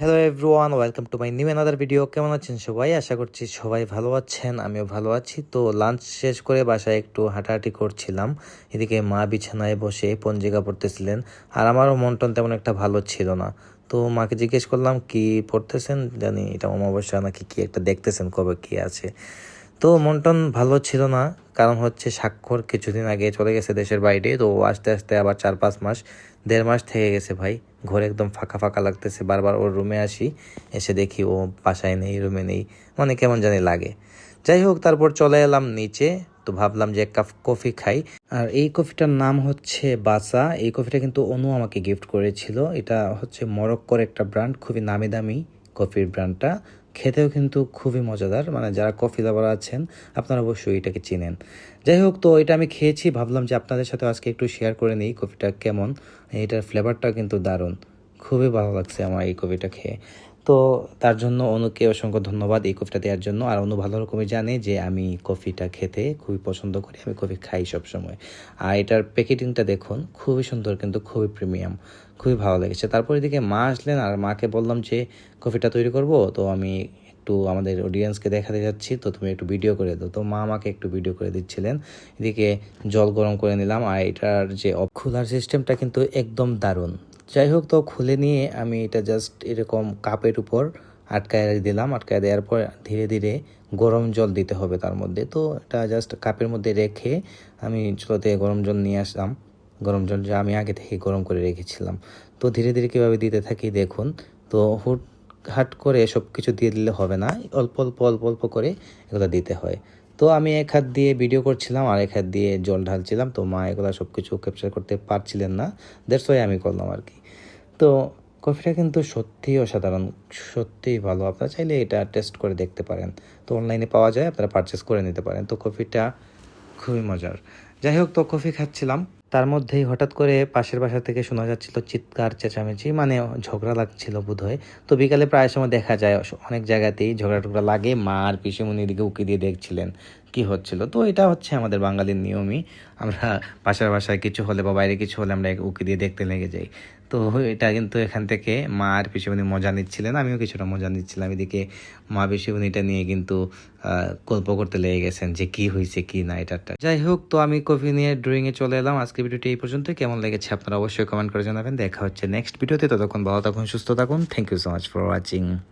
Hello everyone, welcome to my new another video. কেমন আছেন সবাই? আশা করছি সবাই ভালো আছেন, আমিও ভালো আছি। তো লাঞ্চ শেষ করে বাসায় একটু হাঁটাহাঁটি করছিলাম। এদিকে মা বিছানায় বসে পঞ্জিকা পড়তেছিলেন, আর আমারও মন টন তেমন একটা ভালো ছিল না। তো মাকে জিজ্ঞেস করলাম কি পড়তেছেন, জানি এটা অমাবস্যা নাকি কি একটা দেখতেছেন, কবে কি আছে। তো মন টন ভালো ছিল না, কারণ হচ্ছে স্বাক্ষর কিছুদিন আগে চলে গেছে দেশের বাইরে। তো আস্তে আস্তে আবার 4-5 মাস, 1.5 মাস থেকে গেছে ভাই। ঘরে একদম ফাঁকা ফাঁকা লাগতেছে, বারবার ওর রুমে আসি, এসে দেখি ও বাসায় নেই, রুমে নেই, মানে কেমন জানি লাগে। যাই হোক, তারপর চলে এলাম নিচে। তো ভাবলাম যে এক কাপ কফি খাই। আর এই কফিটার নাম হচ্ছে বাসা। এই কফিটা কিন্তু অনু আমাকে গিফট করেছিল। এটা হচ্ছে মরক্কোর একটা ব্র্যান্ড, খুবই নামি দামি কফির ব্র্যান্ডটা। খেতেও কিন্তু খুবই মজাদার, মানে যারা কফি লাভার আছেন আপনারা অবশ্যই এটাকে চিনেন। যাই হোক, তো এটা আমি খেয়েছি, ভাবলাম যে আপনাদের সাথে আজকে একটু শেয়ার করে নিই কফিটা কেমন। এটার ফ্লেভারটা কিন্তু দারুণ, খুবই ভালো লাগছে আমার এই কফিটা খেয়ে। তো তার জন্য অনুকে অসংখ্য ধন্যবাদ এই কফিটা দেওয়ার জন্য। আর অনু ভালো রকমই জানে যে আমি কফিটা খেতে খুবই পছন্দ করি, আমি কফি খাই সবসময়। আর এটার প্যাকেটিংটা দেখুন, খুবই সুন্দর, কিন্তু খুবই প্রিমিয়াম, খুবই ভালো লেগেছে। তারপর এদিকে মা আসলেন, আর মাকে বললাম যে কফিটা তৈরি করব, তো আমি একটু আমাদের অডিয়েন্সকে দেখাতে যাচ্ছি, তো তুমি একটু ভিডিও করে দাও। তো মা আমাকে একটু ভিডিও করে দিচ্ছিলেন। এদিকে জল গরম করে নিলাম, আর এটার যে খোলার সিস্টেমটা কিন্তু একদম দারুণ। যাই হোক, তো খুলে নিয়ে আমি এটা জাস্ট এরকম কাপের উপর আটকায় দিলাম। আটকায় দেওয়ার পর ধীরে ধীরে গরম জল দিতে হবে তার মধ্যে। তো এটা জাস্ট কাপের মধ্যে রেখে আমি চুলাতে গরম জল নিয়ে আসলাম। গরম জল যা আমি আগে থেকে গরম করে রেখেছিলাম। তো ধীরে ধীরে কীভাবে দিতে থাকি দেখুন। তো হাট করে সব কিছু দিয়ে দিলে হবে না, অল্প অল্প অল্প অল্প করে এগুলো দিতে হয়। তো আমি এক হাত দিয়ে ভিডিও করছিলাম, আর এক হাত দিয়ে জল ঢালছিলাম। তো মা এগুলো সব কিছু ক্যাপচার করতে পারছিলেন না, দ্যাটস ওয়াই আমি করলাম আর কি। তো কফিটা কিন্তু সত্যিই অসাধারণ, সত্যিই ভালো। আপনারা চাইলে এটা টেস্ট করে দেখতে পারেন। তো অনলাইনে পাওয়া যায়, আপনারা পারচেস করে নিতে পারেন। তো কফিটা খুবই মজার। যাই হোক, তো কফি খাচ্ছিলাম, তার মধ্যেই হঠাৎ করে পাশের বাসা থেকে শোনা যাচ্ছিল চিৎকার চেঁচামেচি, মানে ঝগড়া লাগছিল বোধহয়। তো বিকালে প্রায় সময় দেখা যায় অনেক জায়গাতেই ঝগড়া টগড়া লাগে। মা আর পিসিমণি দিকে উকি দিয়ে দেখছিলেন কি হচ্ছিল। তো এটা হচ্ছে আমাদের বাঙালির নিয়মই, আমরা পাশের বাসায় কিছু হলে বা বাইরে কিছু হলে আমরা উকি দিয়ে দেখতে লেগে যাই। তো এটা কিন্তু এখান থেকে মা আর পিসিমণি মজা নিচ্ছিলেন, আমিও কিছুটা মজা নিচ্ছিলাম। এদিকে মা পিসিমণিটা নিয়ে কিন্তু গল্প করতে লেগে গেছেন যে কি হয়েছে কি না এটা। যাই হোক, তো আমি কফি নিয়ে ড্রয়িংয়ে চলে এলাম। আজকে ভিডিওটি এই পর্যন্ত। কেমন লেগেছে আপনারা অবশ্যই কমেন্ট করে জানাবেন। দেখা হচ্ছে নেক্সট ভিডিওতে, ততক্ষণ ভালো থাকুন, সুস্থ থাকুন। Thank you so much for watching.